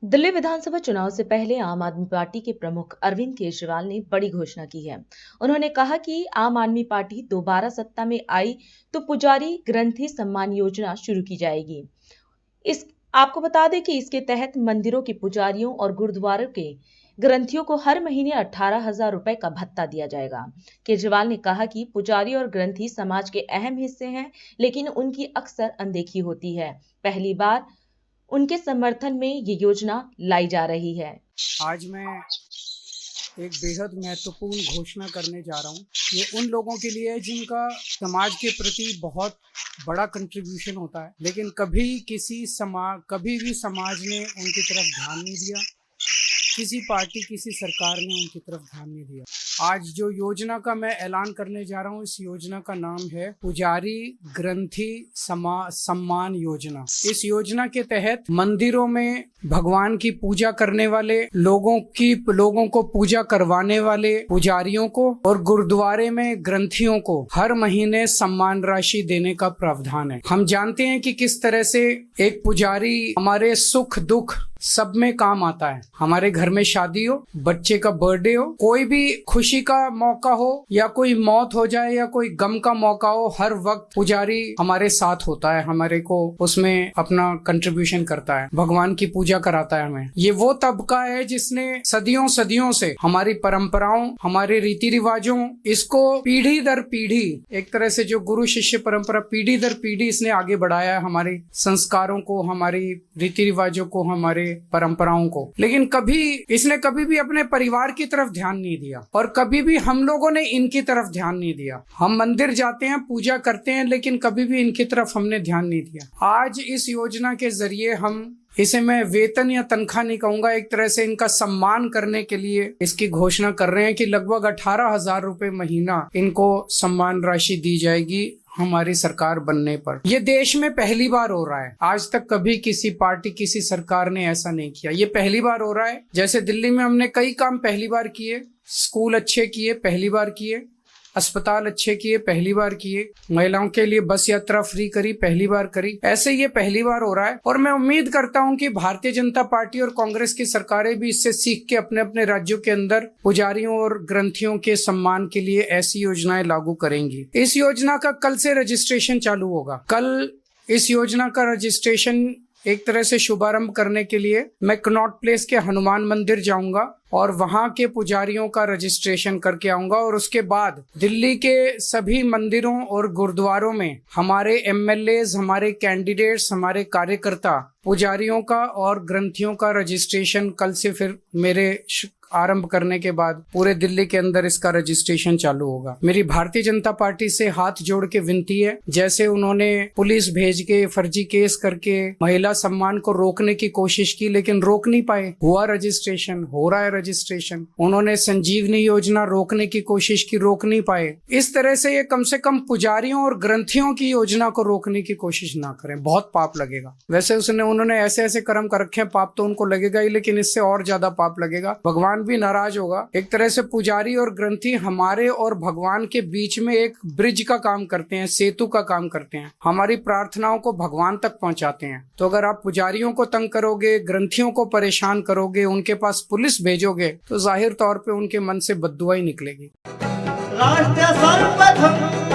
दिल्ली विधानसभा चुनाव से पहले आम आदमी पार्टी के प्रमुख अरविंद केजरीवाल ने बड़ी घोषणा की है। उन्होंने कहा कि आम आदमी पार्टी दोबारा सत्ता में आई तो पुजारी ग्रंथी सम्मान योजना शुरू की जाएगी। इस आपको बता दें कि इसके तहत मंदिरों के पुजारियों और गुरुद्वारों के ग्रंथियों को हर महीने 18,000 रुपए का भत्ता दिया जाएगा। केजरीवाल ने कहा कि पुजारी और ग्रंथी समाज के अहम हिस्से हैं, लेकिन उनकी अक्सर अनदेखी होती है। पहली बार उनके समर्थन में ये योजना लाई जा रही है। आज मैं एक बेहद महत्वपूर्ण घोषणा करने जा रहा हूँ। ये उन लोगों के लिए है जिनका समाज के प्रति बहुत बड़ा कंट्रीब्यूशन होता है, लेकिन कभी भी समाज ने उनकी तरफ ध्यान नहीं दिया, किसी पार्टी किसी सरकार ने उनकी तरफ ध्यान नहीं दिया। आज जो योजना का मैं ऐलान करने जा रहा हूँ, इस योजना का नाम है पुजारी ग्रंथी सम्मान योजना। इस योजना के तहत मंदिरों में भगवान की पूजा करने वाले लोगों को पूजा करवाने वाले पुजारियों को और गुरुद्वारे में ग्रंथियों को हर महीने सम्मान राशि देने का प्रावधान है। हम जानते हैं कि किस तरह से एक पुजारी हमारे सुख दुख सब में काम आता है। हमारे घर में शादी हो, बच्चे का बर्थडे हो, कोई भी खुशी का मौका हो या कोई मौत हो जाए या कोई गम का मौका हो, हर वक्त पुजारी हमारे साथ होता है, हमारे को उसमें अपना कंट्रीब्यूशन करता है, भगवान की पूजा कराता है हमें। ये वो तबका है जिसने सदियों से हमारी परंपराओं, हमारे रीति रिवाजों, इसको पीढ़ी दर पीढ़ी, एक तरह से जो गुरु शिष्य परंपरा पीढ़ी दर पीढ़ी इसने आगे बढ़ाया है, हमारे संस्कारों को, हमारी रीति रिवाजों को, हमारे परंपराओं को। लेकिन इसने कभी भी अपने परिवार की तरफ ध्यान नहीं दिया और कभी भी हम लोगों ने इनकी तरफ ध्यान नहीं दिया। हम मंदिर जाते हैं, पूजा करते हैं, लेकिन कभी भी इनकी तरफ हमने ध्यान नहीं दिया। आज इस योजना के जरिए हम इसे मैं वेतन या तनख्वाह नहीं कहूंगा, एक तरह से इनका सम्मान करने के लिए इसकी घोषणा कर रहे हैं कि लगभग 18,000 रुपए महीना इनको सम्मान राशि दी जाएगी हमारी सरकार बनने पर। ये देश में पहली बार हो रहा है। आज तक कभी किसी पार्टी, किसी सरकार ने ऐसा नहीं किया। ये पहली बार हो रहा है। जैसे दिल्ली में हमने कई काम पहली बार किए, स्कूल अच्छे किए, पहली बार किए, अस्पताल अच्छे किए, पहली बार किए, महिलाओं के लिए बस यात्रा फ्री करी, पहली बार करी। ऐसे ये पहली बार हो रहा है और मैं उम्मीद करता हूं कि भारतीय जनता पार्टी और कांग्रेस की सरकारें भी इससे सीख के अपने अपने राज्यों के अंदर पुजारियों और ग्रंथियों के सम्मान के लिए ऐसी योजनाएं लागू करेंगी। इस योजना का कल से रजिस्ट्रेशन चालू होगा। कल इस योजना का रजिस्ट्रेशन एक तरह से शुभारंभ करने के लिए मैं कनॉट प्लेस के हनुमान मंदिर जाऊंगा और वहां के पुजारियों का रजिस्ट्रेशन करके आऊंगा और उसके बाद दिल्ली के सभी मंदिरों और गुरुद्वारों में हमारे एमएलएज, हमारे कैंडिडेट्स, हमारे कार्यकर्ता पुजारियों का और ग्रंथियों का रजिस्ट्रेशन कल से फिर मेरे आरंभ करने के बाद पूरे दिल्ली के अंदर इसका रजिस्ट्रेशन चालू होगा। मेरी भारतीय जनता पार्टी से हाथ जोड़ के विनती है, जैसे उन्होंने पुलिस भेज के फर्जी केस करके महिला सम्मान को रोकने की कोशिश की लेकिन रोक नहीं पाए, हुआ रजिस्ट्रेशन, हो रहा है रजिस्ट्रेशन। उन्होंने संजीवनी योजना रोकने की कोशिश की, रोक नहीं पाए। इस तरह से ये कम से कम पुजारियों और ग्रंथियों की योजना को रोकने की कोशिश ना करें, बहुत पाप लगेगा। वैसे उन्होंने ऐसे ऐसे कर्म कर रखे हैं, पाप तो उनको लगेगा ही, लेकिन इससे और ज्यादा पाप लगेगा, भगवान भी नाराज होगा। एक तरह से पुजारी और ग्रंथी हमारे और भगवान के बीच में एक ब्रिज का काम करते हैं, सेतु का काम करते हैं, हमारी प्रार्थनाओं को भगवान तक पहुंचाते हैं। तो अगर आप पुजारियों को तंग करोगे, ग्रंथियों को परेशान करोगे, उनके पास पुलिस भेजोगे, तो जाहिर तौर पे उनके मन से बद्दुआ ही निकलेगी। राष्ट्र सर्वप्रथम